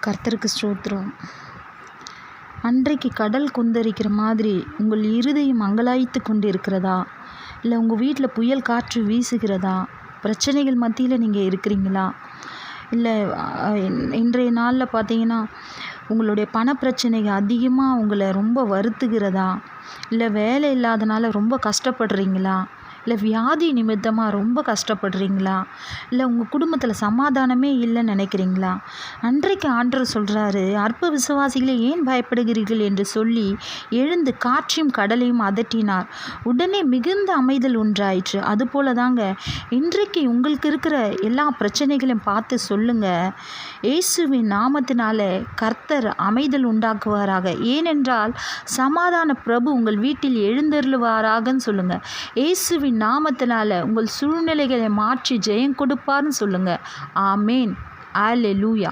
கர்த்தருக்கு ஸ்தோத்திரம். அன்றைக்கு கடல் கொந்தளிக்கிற மாதிரி உங்கள் இருதயம் அங்கலாய்த்து கொண்டிருக்கிறதா? இல்லை உங்கள் வீட்டில் புயல் காற்று வீசுகிறதா? பிரச்சனைகள் மத்தியில் நீங்கள் இருக்கிறீங்களா? இல்லை இன்றைய நாளில் பார்த்தீங்கன்னா உங்களுடைய பணப்பிரச்சனைகள் அதிகமாக உங்களை ரொம்ப வருத்துகிறதா? இல்லை வேலை இல்லாதனால ரொம்ப கஷ்டப்படுறீங்களா? இல்லை வியாதி நிமித்தமாக ரொம்ப கஷ்டப்படுறீங்களா? இல்லை உங்கள் குடும்பத்தில் சமாதானமே இல்லைன்னு நினைக்கிறீங்களா? அன்றைக்கு ஆண்டவர் சொல்கிறாரு, அற்ப விசுவாசிகளை ஏன் பயப்படுகிறீர்கள் என்று சொல்லி எழுந்து காற்றையும் கடலையும் அதட்டினார். உடனே மிகுந்த அமைதல் உண்டாயிற்று. அதுபோல தாங்க இன்றைக்கு உங்களுக்கு இருக்கிற எல்லா பிரச்சனைகளையும் பார்த்து சொல்லுங்கள், இயேசுவின் நாமத்தினால கர்த்தர் அமைதல் உண்டாக்குவாராக. ஏனென்றால் சமாதான பிரபு உங்கள் வீட்டில் எழுந்தருளுவாராகன்னு சொல்லுங்கள். இயேசுவின் நாமத்தினால உங்கள் சூழ்நிலைகளை மாற்றி ஜெயம் கொடுப்பார்னு சொல்லுங்கள். ஆமேன். அல்லேலூயா.